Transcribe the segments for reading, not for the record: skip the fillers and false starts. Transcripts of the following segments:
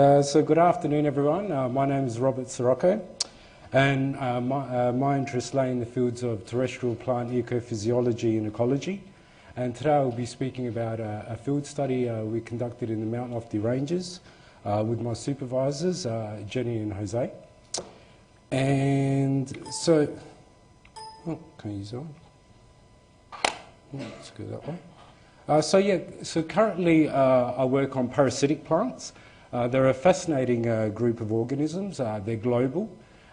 So good afternoon, everyone. My name is Robert Cirocco, and my interests lay in the fields of terrestrial plant ecophysiology and ecology. And today I'll be speaking about a field study we conducted in the Mount Lofty Ranges with my supervisors, Jenny and Jose. And so, can I use that one? Let's go that way. So currently I work on parasitic plants. They're a fascinating group of organisms. They're global,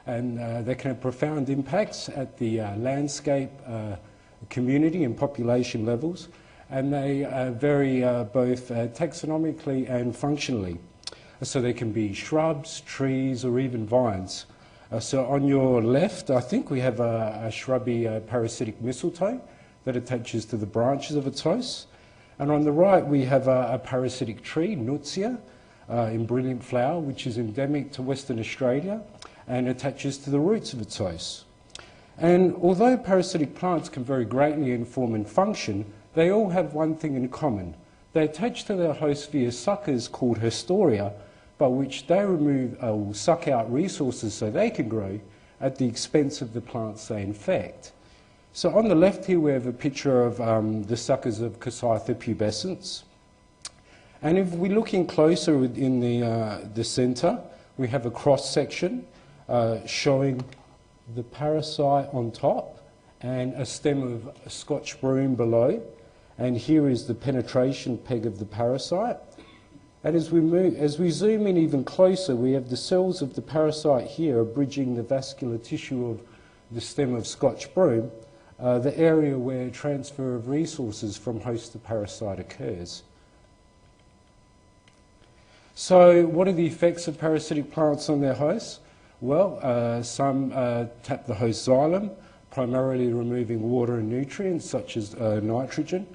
and they can have profound impacts at the landscape, community and population levels, and they vary both taxonomically and functionally. So they can be shrubs, trees, or even vines. So on your left, I think we have a shrubby parasitic mistletoe that attaches to the branches of its host. And on the right, we have a parasitic tree, Nutsia, in brilliant flower, which is endemic to Western Australia and attaches to the roots of its host. And although parasitic plants can vary greatly in form and function, they all have one thing in common. They attach to their host via suckers called historia, by which they remove or suck out resources so they can grow at the expense of the plants they infect. So on the left here we have a picture of the suckers of Cassava Pubescence. And if we're looking closer in the centre, we have a cross section showing the parasite on top and a stem of Scotch broom below. And here is the penetration peg of the parasite. And as we zoom in even closer, we have the cells of the parasite here bridging the vascular tissue of the stem of Scotch broom, the area where transfer of resources from host to parasite occurs. So what are the effects of parasitic plants on their hosts? Well, some tap the host xylem, primarily removing water and nutrients such as nitrogen.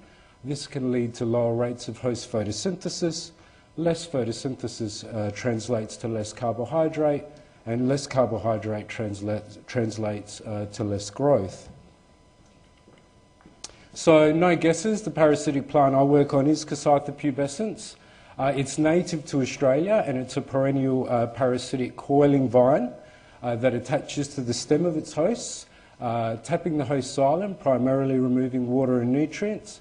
This can lead to lower rates of host photosynthesis. Less photosynthesis translates to less carbohydrate, and less carbohydrate translates to less growth. So no guesses, the parasitic plant I work on is Cassava Pubescence. It's native to Australia, and it's a perennial parasitic coiling vine that attaches to the stem of its hosts, tapping the host xylem, primarily removing water and nutrients.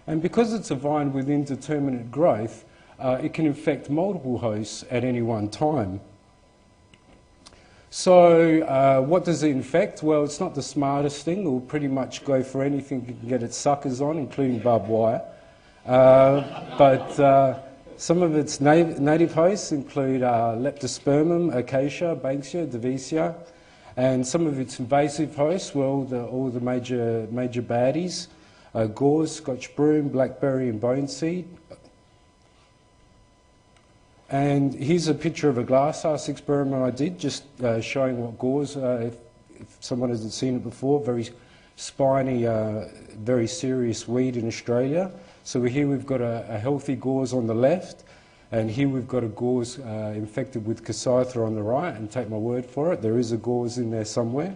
And because it's a vine with indeterminate growth, it can infect multiple hosts at any one time. So what does it infect? Well, it's not the smartest thing. It will pretty much go for anything it can get its suckers on, including barbed wire. Some of its native hosts include Leptospermum, Acacia, Banksia, Divisia, and some of its invasive hosts, well, all the major baddies, gauze, Scotch broom, blackberry and boneseed. And here's a picture of a glasshouse experiment I did, just showing what gauze, if someone hasn't seen it before, very spiny, very serious weed in Australia. So here we've got a healthy gauze on the left, and here we've got a gauze infected with Cassava on the right, and take my word for it, there is a gauze in there somewhere.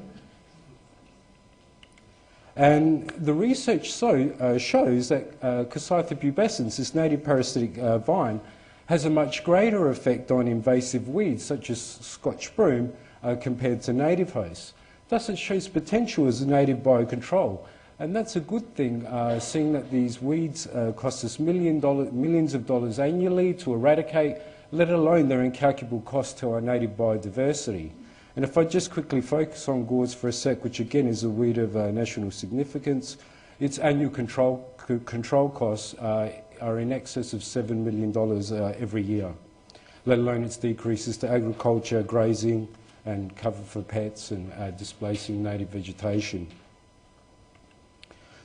And the research shows that Cassava pubescens, this native parasitic vine, has a much greater effect on invasive weeds such as Scotch broom compared to native hosts. Thus it shows potential as a native biocontrol. And that's a good thing, seeing that these weeds cost us millions of dollars annually to eradicate, let alone their incalculable cost to our native biodiversity. And if I just quickly focus on gauze for a sec, which again is a weed of national significance, its annual control costs are in excess of $7 million every year, let alone its decreases to agriculture, grazing, and cover for pets and displacing native vegetation.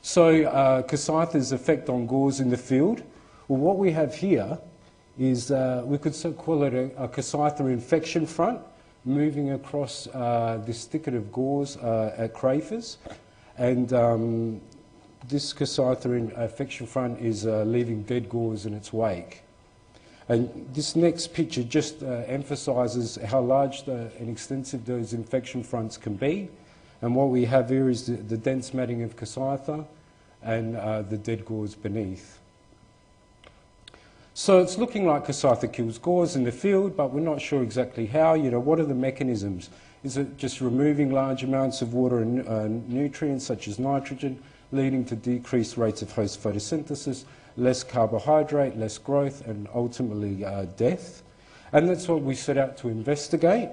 So Cassava's effect on gauze in the field, well, what we have here is, we could call it a Cassava infection front, moving across this thicket of gauze at Crafers, and this Cassava infection front is leaving dead gauze in its wake. And this next picture just emphasises how large and extensive those infection fronts can be. And what we have here is the dense matting of Cassava and the dead gauze beneath. So it's looking like Cassava kills gores in the field, but we're not sure exactly how. What are the mechanisms? Is it just removing large amounts of water and nutrients such as nitrogen, leading to decreased rates of host photosynthesis, less carbohydrate, less growth, and ultimately death? And that's what we set out to investigate.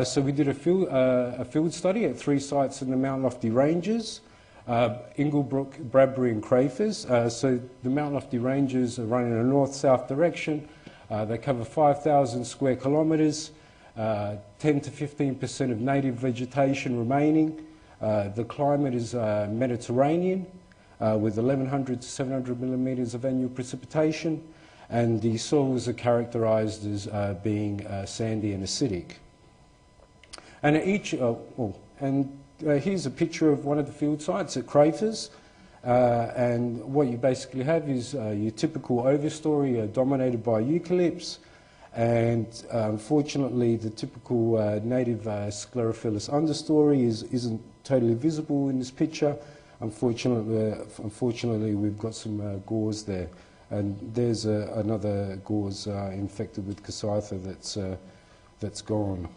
So we did a field study at 3 sites in the Mount Lofty Ranges, Inglebrook, Bradbury and Crafers. So the Mount Lofty Ranges are run in a north-south direction. They cover 5,000 square kilometres, 10 to 15% of native vegetation remaining. The climate is Mediterranean with 1,100 to 700 millimetres of annual precipitation, and the soils are characterised as being sandy and acidic. And at each, here's a picture of one of the field sites at Crafers, and what you basically have is your typical overstory dominated by eucalypts, and unfortunately the typical native sclerophyllous understory isn't totally visible in this picture. Unfortunately we've got some gores there, and there's another gores infected with Cassava that's gone.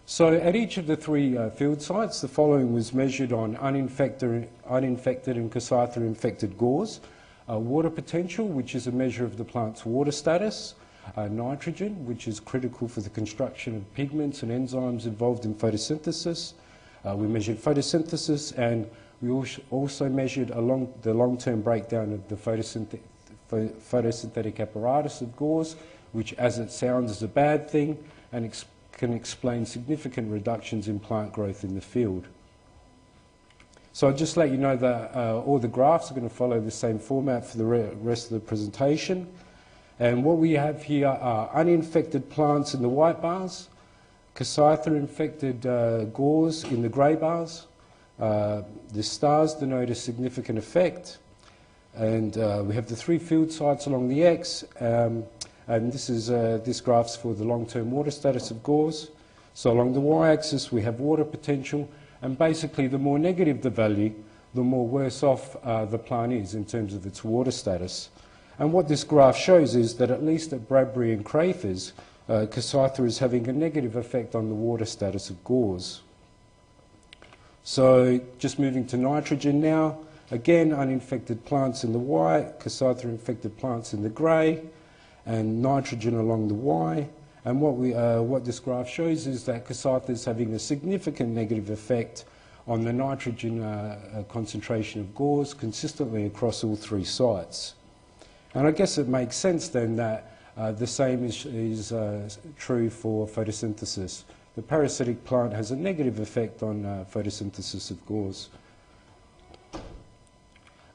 So at each of the 3 field sites, the following was measured on uninfected and Cassava-infected gores. Water potential, which is a measure of the plant's water status. Nitrogen, which is critical for the construction of pigments and enzymes involved in photosynthesis. We measured photosynthesis, and we also measured the long-term breakdown of the photosynthetic apparatus of gores, which, as it sounds, is a bad thing, and can explain significant reductions in plant growth in the field. So I'll just let you know that all the graphs are going to follow the same format for the rest of the presentation. And what we have here are uninfected plants in the white bars, Cassava-infected gores in the grey bars. The stars denote a significant effect. And we have the 3 field sites along the X. And this graph's for the long-term water status of gores. So along the y-axis we have water potential, and basically the more negative the value, the more worse off the plant is in terms of its water status. And what this graph shows is that at least at Bradbury and Crafers, Cassava is having a negative effect on the water status of gores. So just moving to nitrogen now, again uninfected plants in the white, Cassava-infected plants in the grey, and nitrogen along the Y. And what this graph shows is that Cassava is having a significant negative effect on the nitrogen concentration of gores consistently across all 3 sites. And I guess it makes sense then that the same is true for photosynthesis. The parasitic plant has a negative effect on photosynthesis of gores.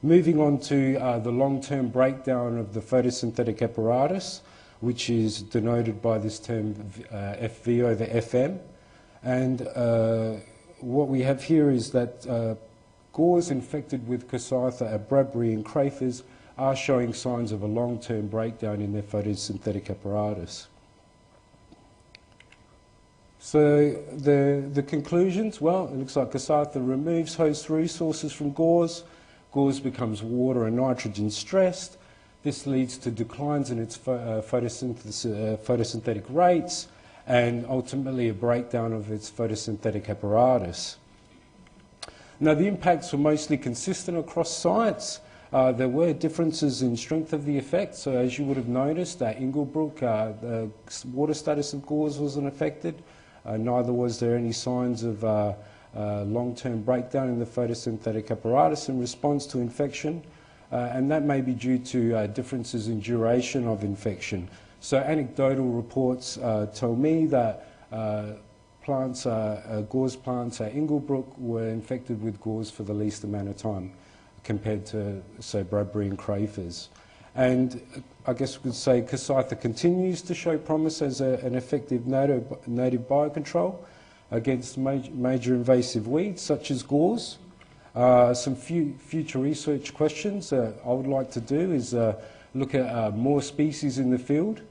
Moving on to the long-term breakdown of the photosynthetic apparatus, which is denoted by this term FV over FM. And what we have here is that gores infected with Cassava at Bradbury and Crafers are showing signs of a long-term breakdown in their photosynthetic apparatus. So the conclusions, well, it looks like Cassava removes host resources from gores. Gores becomes water and nitrogen stressed. This leads to declines in its photosynthetic rates and ultimately a breakdown of its photosynthetic apparatus. Now the impacts were mostly consistent across sites. There were differences in strength of the effect. So as you would have noticed, at Inglebrook, the water status of gores wasn't affected. Neither was there any signs of long-term breakdown in the photosynthetic apparatus in response to infection, and that may be due to differences in duration of infection. So anecdotal reports tell me that gores plants at Inglebrook were infected with gores for the least amount of time compared to, say, Bradbury and Crafers. And I guess we could say Cassava continues to show promise as an effective native biocontrol against major invasive weeds such as gores. Some future research questions I would like to do is look at more species in the field.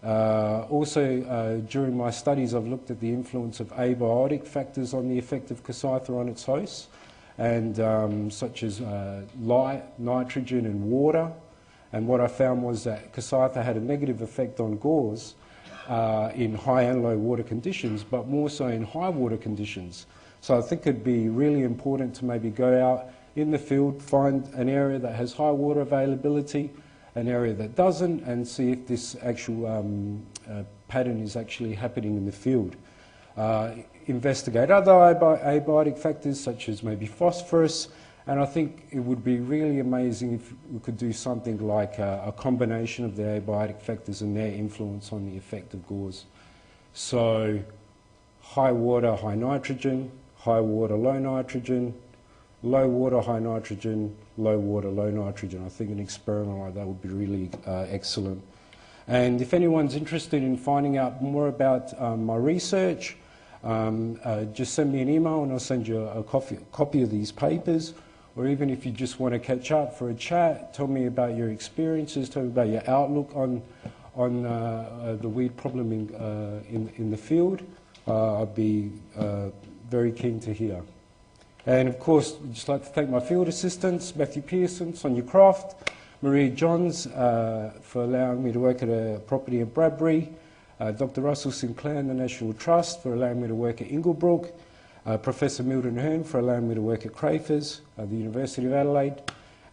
Also, during my studies, I've looked at the influence of abiotic factors on the effect of Cassava on its hosts, and such as light, nitrogen and water. And what I found was that Cassava had a negative effect on gauze in high and low water conditions, but more so in high water conditions. So I think it'd be really important to maybe go out in the field, find an area that has high water availability, an area that doesn't, and see if this actual pattern is actually happening in the field. Investigate other abiotic factors such as maybe phosphorus, and I think it would be really amazing if we could do something like a combination of the abiotic factors and their influence on the effect of gauze. So high water, high nitrogen, high water, low nitrogen, low water, high nitrogen, low water, low nitrogen. I think an experiment like that would be really excellent. And if anyone's interested in finding out more about my research, just send me an email and I'll send you a copy of these papers. Or even if you just want to catch up for a chat, tell me about your experiences, tell me about your outlook on the weed problem in the field. I'd be very keen to hear. And of course, I'd just like to thank my field assistants, Matthew Pearson, Sonia Croft, Maria Johns, for allowing me to work at a property in Bradbury, Dr. Russell Sinclair and the National Trust for allowing me to work at Inglebrook, Professor Milton Hearn for allowing me to work at Crafers, the University of Adelaide,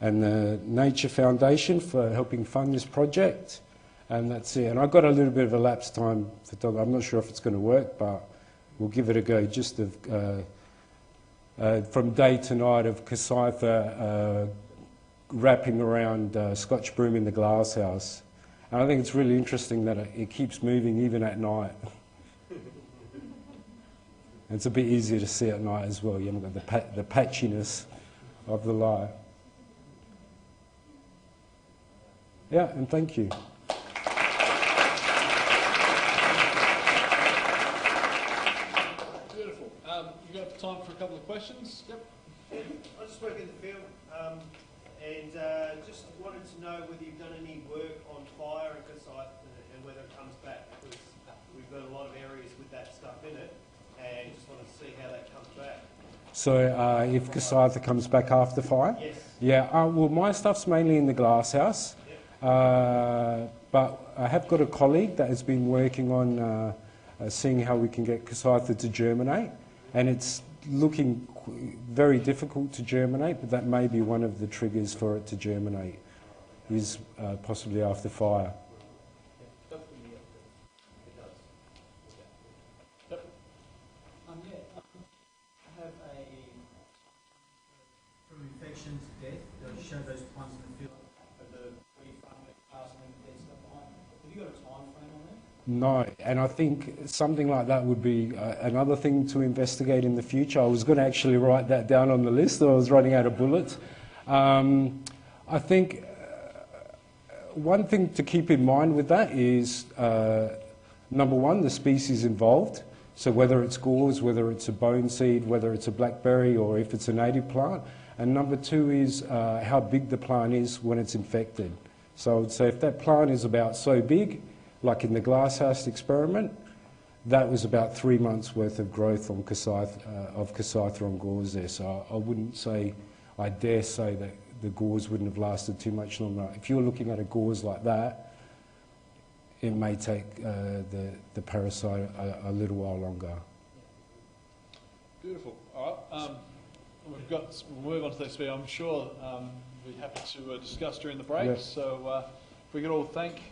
and the Nature Foundation for helping fund this project. And that's it. And I've got a little bit of a lapse time for dog. I'm not sure if it's going to work, but we'll give it a go. Just from day to night of Cassava wrapping around Scotch broom in the glass house. And I think it's really interesting that it keeps moving even at night. It's a bit easier to see at night as well. You haven't got the patchiness of the light. Yeah, and thank you. Beautiful. You've got time for a couple of questions? Yep. I just work in the field and just wanted to know whether you've done any work on fire and Cassava and whether it comes back, because we've got a lot of areas with that stuff in it. And just want to see how that comes back. So if Cassava comes back after fire? Yes. Yeah, well my stuff's mainly in the glass house, but I have got a colleague that has been working on seeing how we can get Cassava to germinate, and it's looking very difficult to germinate, but that may be one of the triggers for it to germinate, is possibly after fire. From infection to death, they show those plants in the field of the weed farming, passing dead stuff behind. Have you got a time frame on that? No, and I think something like that would be another thing to investigate in the future. I was going to actually write that down on the list, or I was running out of bullets. I think one thing to keep in mind with that is, number one, the species involved. So whether it's gauze, whether it's a bone seed, whether it's a blackberry, or if it's a native plant. And number two is how big the plant is when it's infected. So I would say if that plant is about so big, like in the glasshouse experiment, that was about 3 months worth of growth on Cassava on gauze there. So I wouldn't say, I dare say that the gauze wouldn't have lasted too much longer. If you're looking at a gauze like that, it may take the parasite a little while longer. Beautiful. All right. We'll move on to the next speaker. I'm sure we'll be happy to discuss during the break. Yep. So if we could all thank